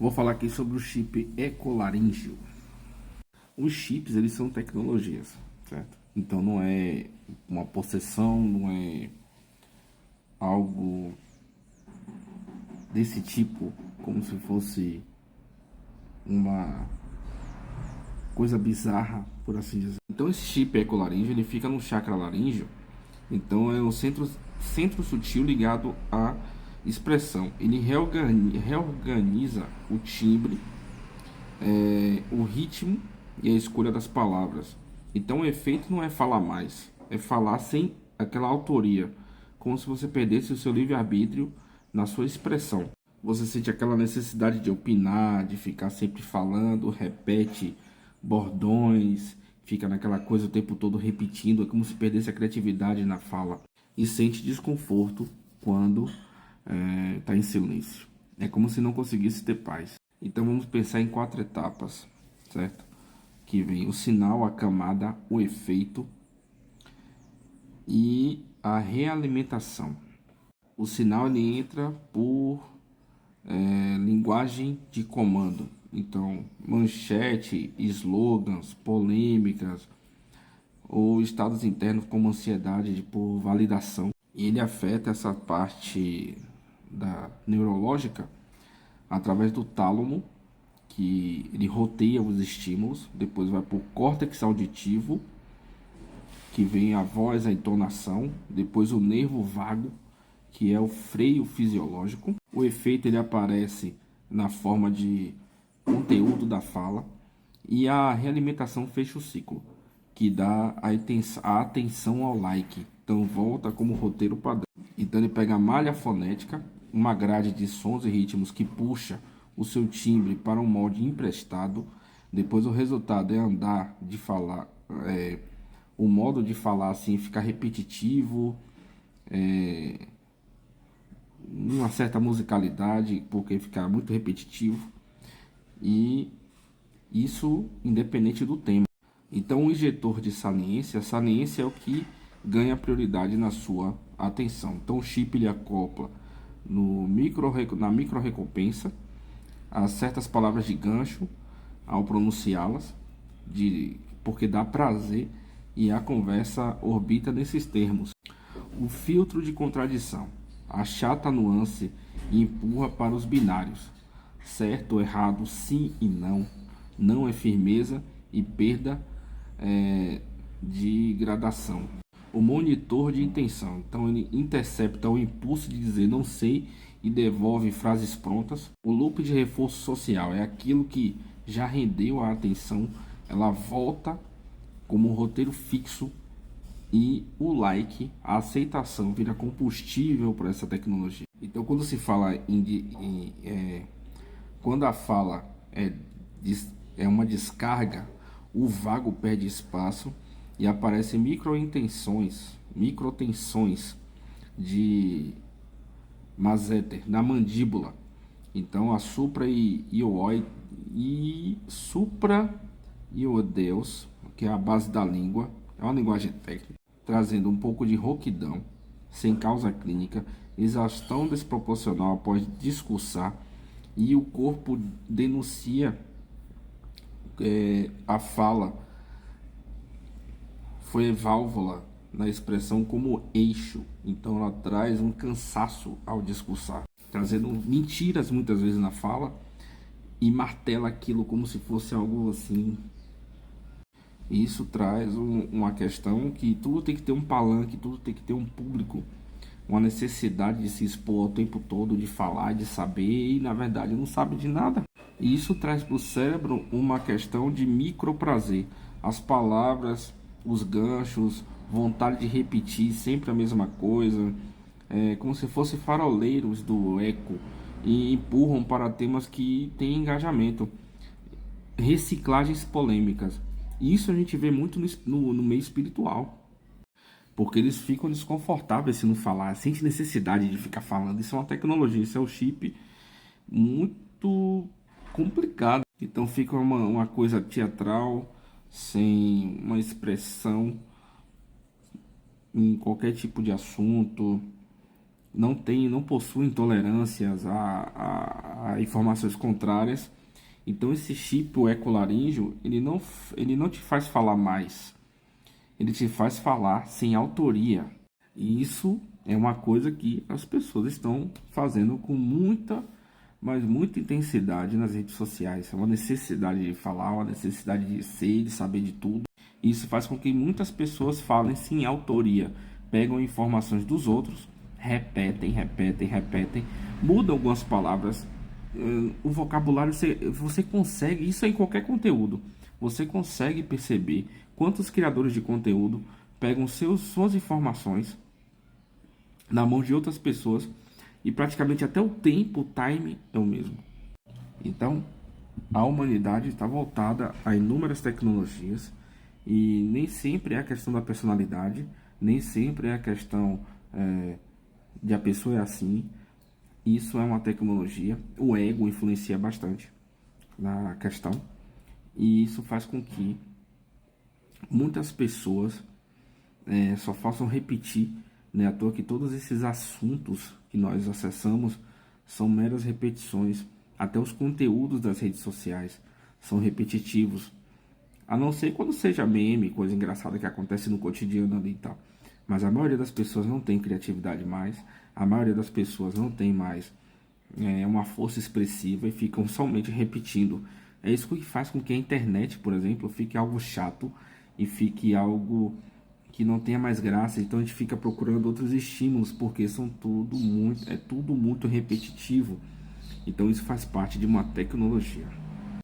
Vou falar aqui sobre o chip ecolaríngeo. Os chips, eles são tecnologias, certo? Então não é uma possessão, não é algo desse tipo, como se fosse uma coisa bizarra, por assim dizer. Então esse chip ecolaríngeo, ele fica no chakra laríngeo. Então é o centro sutil ligado à expressão. Ele reorganiza o timbre, o ritmo e a escolha das palavras. Então o efeito não é falar mais, é falar sem aquela autoria, como se você perdesse o seu livre-arbítrio na sua expressão. Você sente aquela necessidade de opinar, de ficar sempre falando, repete bordões, fica naquela coisa o tempo todo repetindo, é como se perdesse a criatividade na fala. E sente desconforto quando está em silêncio. É como se não conseguisse ter paz. Então vamos pensar em 4 etapas, certo? Que vem o sinal, a camada, o efeito e a realimentação. O sinal ele entra por linguagem de comando. Então, manchete, slogans, polêmicas ou estados internos como ansiedade por validação. E ele afeta essa parte da neurológica através do tálamo, que ele roteia os estímulos, depois vai para o córtex auditivo, que vem a voz, a entonação, depois o nervo vago, que é o freio fisiológico. O efeito ele aparece na forma de conteúdo da fala e a realimentação fecha o ciclo, que dá a atenção ao like. Então volta como roteiro padrão. Então ele pega a malha fonética, uma grade de sons e ritmos que puxa o seu timbre para um molde emprestado. Depois o resultado é andar de falar, o modo de falar assim ficar repetitivo, uma certa musicalidade, porque fica muito repetitivo, e isso independente do tema. Então o injetor de saliência, a saliência é o que ganha prioridade na sua atenção. Então o chip ele acopla na micro recompensa a certas palavras de gancho ao pronunciá-las, porque dá prazer, e a conversa orbita nesses termos. O filtro de contradição achata a nuance e empurra para os binários: certo ou errado, sim e não. Não é firmeza e perda de gradação. O monitor de intenção, então ele intercepta o impulso de dizer não sei e devolve frases prontas. O loop de reforço social é aquilo que já rendeu a atenção, ela volta como um roteiro fixo, e o like, a aceitação, vira combustível para essa tecnologia. Então quando se fala quando a fala é uma descarga, o vago perde espaço e aparecem microtensões de masseter na mandíbula. Então a supraiodeus, que é a base da língua, é uma linguagem técnica, trazendo um pouco de rouquidão, sem causa clínica, exaustão desproporcional após discursar, e o corpo denuncia a fala foi válvula na expressão como eixo. Então ela traz um cansaço ao discursar, trazendo mentiras muitas vezes na fala, e martela aquilo como se fosse algo assim. E isso traz uma questão que tudo tem que ter um palanque, tudo tem que ter um público, uma necessidade de se expor o tempo todo, de falar, de saber, e na verdade não sabe de nada. E isso traz para o cérebro uma questão de micro prazer. As palavras, os ganchos, vontade de repetir sempre a mesma coisa, como se fossem faroleiros do eco, e empurram para temas que têm engajamento. Reciclagens polêmicas. Isso a gente vê muito no meio espiritual, porque eles ficam desconfortáveis se não falar, sente necessidade de ficar falando. Isso é uma tecnologia, isso é o chip muito complicado. Então fica uma coisa teatral, sem uma expressão em qualquer tipo de assunto. não possuem tolerâncias a informações contrárias. Então esse chip, o ecolaríngeo, ele não te faz falar mais, ele te faz falar sem autoria. E isso é uma coisa que as pessoas estão fazendo com muita, mas muita intensidade nas redes sociais. É uma necessidade de falar, uma necessidade de ser, de saber de tudo. Isso faz com que muitas pessoas falem sem autoria, pegam informações dos outros, repetem, mudam algumas palavras. O vocabulário você consegue, isso é em qualquer conteúdo, você consegue perceber quantos criadores de conteúdo pegam suas informações na mão de outras pessoas e praticamente até o tempo, o time é o mesmo. Então, a humanidade está voltada a inúmeras tecnologias e nem sempre é a questão da personalidade, nem sempre é a questão de a pessoa é assim. Isso é uma tecnologia. O ego influencia bastante na questão e isso faz com que muitas pessoas só façam repetir, né? À toa que todos esses assuntos que nós acessamos são meras repetições. Até os conteúdos das redes sociais são repetitivos. A não ser quando seja meme, coisa engraçada que acontece no cotidiano ali e tal. Mas a maioria das pessoas não tem criatividade mais. A maioria das pessoas não tem mais uma força expressiva e ficam somente repetindo. É isso que faz com que a internet, por exemplo, fique algo chato e fique algo que não tenha mais graça. Então a gente fica procurando outros estímulos porque é tudo muito repetitivo. Então isso faz parte de uma tecnologia.